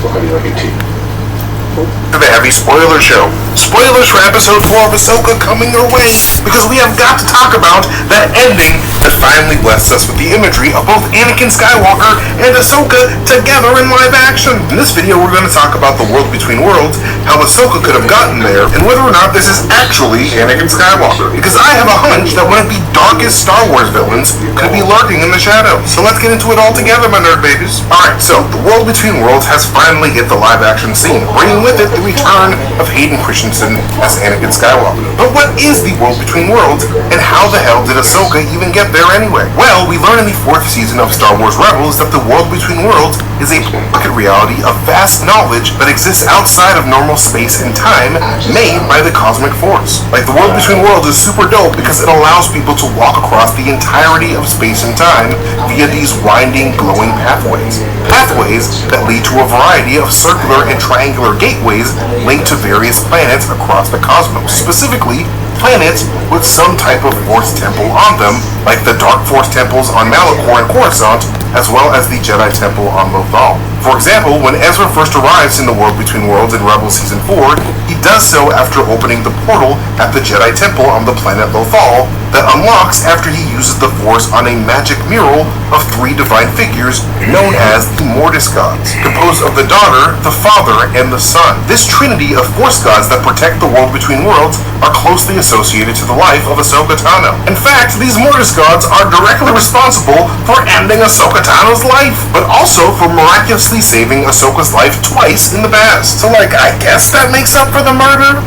The heavy spoiler show. Spoilers for episode 4 of Ahsoka coming your way, because we have got to talk about that ending that finally blessed us with the imagery of both Anakin Skywalker and Ahsoka together in live action. In this video, we're going to talk about the world between worlds, how Ahsoka could have gotten there, and whether or not this is actually Anakin Skywalker. Because I have a hunch that one of the darkest Star Wars villains could be lurking in the shadows. So let's get into it all together, my nerd babies. Alright, so the world between worlds has finally hit the live action scene, bringing with it the return of Hayden Christensen as Anakin Skywalker. But what is the world between worlds, and how the hell did Ahsoka even get there anyway? Well, we learn in the 4th season of Star Wars Rebels that the world between worlds is a pocket reality of vast knowledge that exists outside of normal space and time, made by the cosmic force. Like, the world between worlds is super dope because it allows people to walk across the entirety of space and time via these winding, glowing pathways. Pathways that lead to a variety of circular and triangular gateways linked to various planets across the cosmos. Specifically, planets with some type of Force temple on them, like the Dark Force temples on Malachor and Coruscant, as well as the Jedi temple on Lothal. For example, when Ezra first arrives in the world between worlds in Rebels Season 4, he does so after opening the portal at the Jedi temple on the planet Lothal that unlocks after he uses the Force on a magic mural of 3 divine figures known as the Mortis gods, composed of the daughter, the father, and the son. This trinity of Force gods that protect the world between worlds are closely associated to the life of Ahsoka Tano. In fact, these Mortis gods are directly responsible for ending Ahsoka Tano's life, but also for miraculously saving Ahsoka's life twice in the past. So, I guess that makes up for the murder?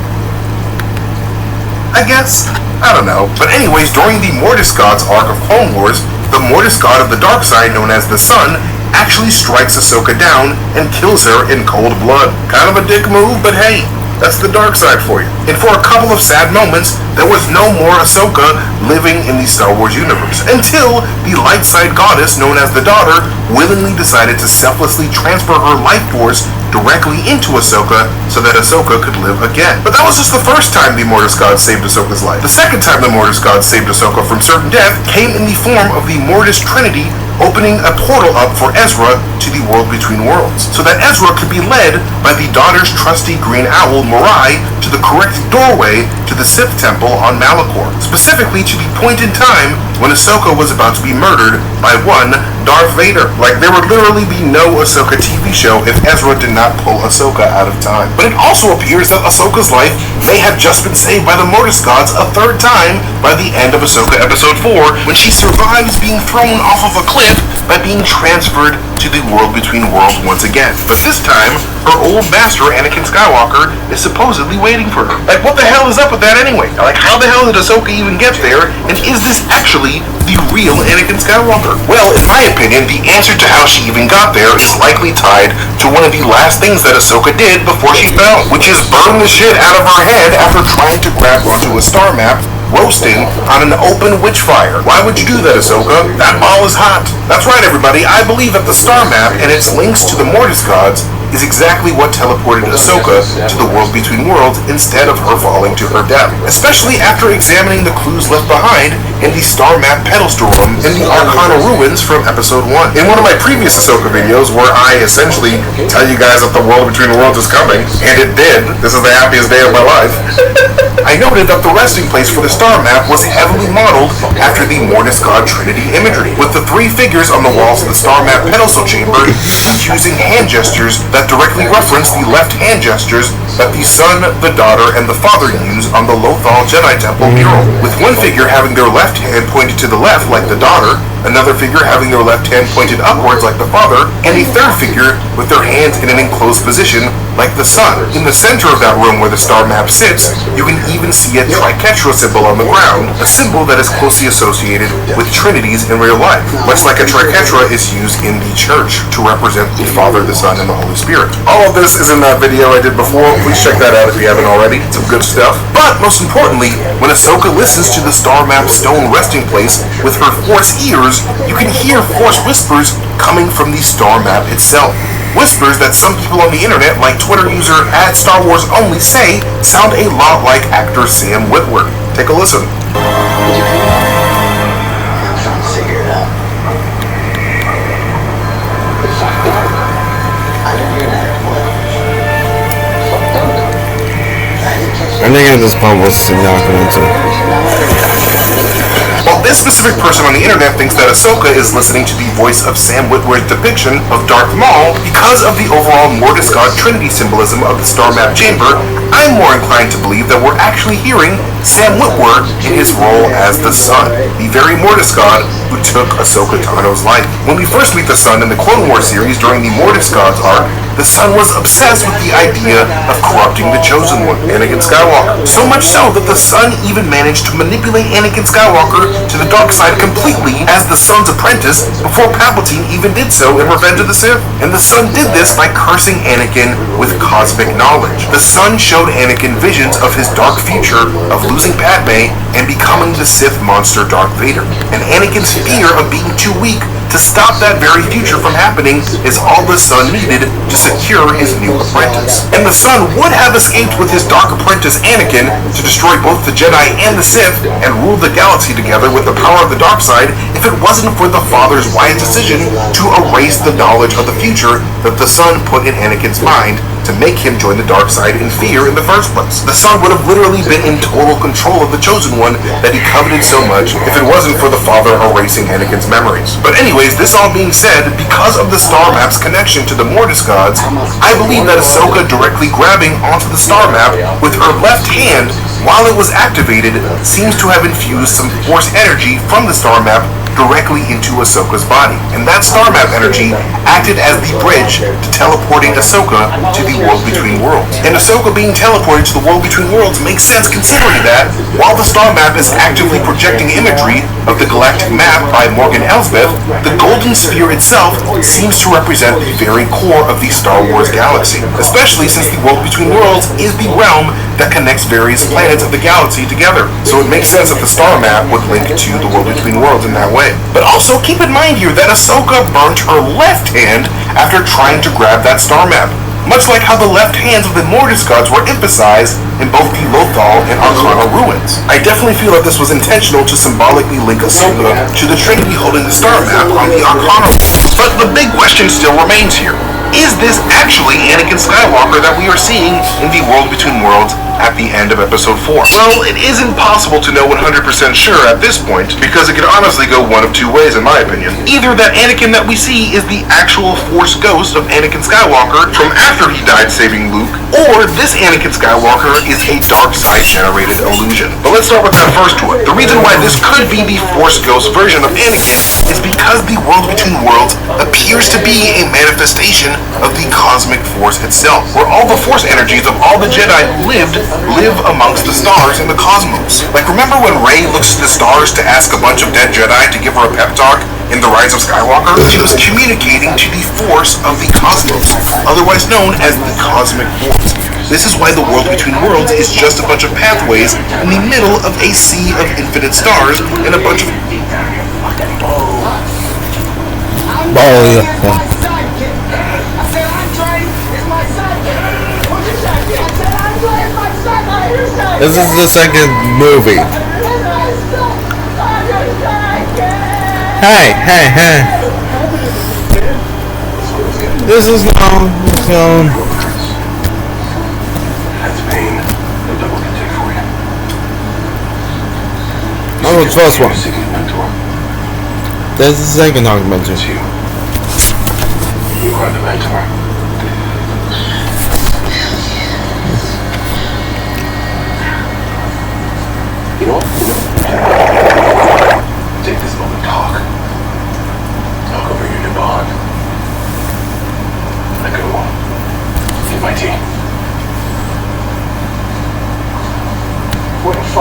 I guess? I don't know. But anyways, during the Mortis gods arc of Clone Wars, the Mortis god of the dark side, known as the Sun, actually strikes Ahsoka down and kills her in cold blood. Kind of a dick move, but hey, that's the dark side for you. And for a couple of sad moments, there was no more Ahsoka living in the Star Wars universe, until the light side goddess, known as the Daughter, willingly decided to selflessly transfer her life force directly into Ahsoka so that Ahsoka could live again. But that was just the first time the Mortis gods saved Ahsoka's life. The second time the Mortis gods saved Ahsoka from certain death came in the form of the Mortis Trinity opening a portal up for Ezra to the world between worlds, so that Ezra could be led by the Daughter's trusty green owl, Morai, to the correct doorway to the Sith temple on Malachor, specifically to the point in time when Ahsoka was about to be murdered by one Darth Vader. There would literally be no Ahsoka TV show if Ezra did not pull Ahsoka out of time. But it also appears that Ahsoka's life may have just been saved by the Mortis gods a third time by the end of Ahsoka Episode 4, when she survives being thrown off of a cliff by being transferred to the world between worlds once again. But this time, her old master, Anakin Skywalker, is supposedly waiting for her. What the hell is up with that anyway? How the hell did Ahsoka even get there? And is this actually the real Anakin Skywalker? Well, in my opinion, the answer to how she even got there is likely tied to one of the last things that Ahsoka did before she fell, which is burn the shit out of her head after trying to grab onto a star map, roasting on an open witch fire. Why would you do that, Ahsoka? That ball is hot. That's right, everybody. I believe that the star map and its links to the Mortis gods is exactly what teleported Ahsoka to the world between worlds instead of her falling to her death. Especially after examining the clues left behind in the star map pedestal in the Arcana ruins from Episode 1. In one of my previous Ahsoka videos, where I essentially tell you guys that the world between worlds is coming, and it did, this is the happiest day of my life, I noted that the resting place for the star map was heavily modeled after the Mortis God Trinity imagery, with the 3 figures on the walls of the star map pedestal chamber each using hand gestures that directly reference the left hand gestures that the Son, the Daughter, and the Father use on the Lothal Jedi Temple mural, with one figure having their left hand pointed to the left like the Daughter, another figure having their left hand pointed upwards like the Father, and a third figure with their hands in an enclosed position like the Son. In the center of that room where the star map sits, you can even see a triquetra symbol on the ground, a symbol that is closely associated with trinities in real life, much like a triquetra is used in the church to represent the Father, the Son, and the Holy Spirit. All of this is in that video I did before. Please check that out if you haven't already. Some good stuff. But most importantly, when Ahsoka listens to the star map stone resting place with her Force ears, you can hear Force whispers coming from the star map itself. Whispers that some people on the internet, like Twitter user @StarWarsOnly, say sound a lot like actor Sam Witwer. Take a listen. Did you hear that? I'm trying to figure it out. I didn't hear that. What? think at this point we'll see Nakamatsu. Well, this specific person on the internet thinks that Ahsoka is listening to the voice of Sam Witwer's depiction of Darth Maul because of the overall Mortis God Trinity symbolism of the Star Map Chamber. I'm more inclined to believe that we're actually hearing Sam Witwer in his role as the Son, the very Mortis God who took Ahsoka Tano's life. When we first meet the Son in the Clone Wars series during the Mortis Gods arc, the Son was obsessed with the idea of corrupting the Chosen One, Anakin Skywalker. So much so that the Son even managed to manipulate Anakin Skywalker to the dark side completely as the Son's apprentice before Palpatine even did so in Revenge of the Sith. And the Son did this by cursing Anakin with cosmic knowledge. The Son showed Anakin visions of his dark future of losing Padme and becoming the Sith monster Darth Vader. And Anakin's fear of being too weak to stop that very future from happening is all the Son needed to secure his new apprentice. And the Son would have escaped with his dark apprentice Anakin to destroy both the Jedi and the Sith and rule the galaxy together with the power of the dark side if it wasn't for the Father's wise decision to erase the knowledge of the future that the Son put in Anakin's mind to make him join the dark side in fear in the first place. The Son would have literally been in total control of the Chosen One that he coveted so much if it wasn't for the Father erasing Anakin's memories. But anyways, this all being said, because of the Star Map's connection to the Mortis Gods, I believe that Ahsoka directly grabbing onto the Star Map with her left hand while it was activated seems to have infused some Force energy from the Star Map directly into Ahsoka's body. And that Star Map energy acted as the bridge to teleporting Ahsoka to the World Between Worlds. And Ahsoka being teleported to the World Between Worlds makes sense considering that while the Star Map is actively projecting imagery of the galactic map by Morgan Elsbeth, the Golden Sphere itself seems to represent the very core of the Star Wars galaxy, especially since the World Between Worlds is the realm that connects various planets of the galaxy together. So it makes sense that the Star Map would link to the World Between Worlds in that way. But also keep in mind here that Ahsoka burnt her left hand after trying to grab that Star Map, much like how the left hands of the Mortis Gods were emphasized in both the Lothal and Arcana ruins. I definitely feel that this was intentional to symbolically link Ahsoka to the Trinity holding the Star Map on the Arcana ruins. But the big question still remains here. Is this actually Anakin Skywalker that we are seeing in the World Between Worlds at the end of Episode 4? Well, it is impossible to know 100% sure at this point, because it could honestly go one of two ways in my opinion. Either that Anakin that we see is the actual Force ghost of Anakin Skywalker from after he died saving Luke, or this Anakin Skywalker is a dark side generated illusion. But let's start with that first one. The reason why this could be the Force ghost version of Anakin is because the World Between Worlds appears to be a manifestation of the cosmic Force itself, where all the Force energies of all the Jedi who live amongst the stars in the cosmos. Like, remember when Rey looks to the stars to ask a bunch of dead Jedi to give her a pep talk in The Rise of Skywalker? She was communicating to the Force of the cosmos, otherwise known as the cosmic Force. This is why the World Between Worlds is just a bunch of pathways in the middle of a sea of infinite stars and a bunch of... Oh, yeah. This is the second movie. Hey. This is no. That's pain. The double can take for you. Oh, the first one. Seeking a mentor. This is the second argument. It's you. You are the mentor. You know what? Take this moment to talk. Talk over your new bond. Let go. Get my tea.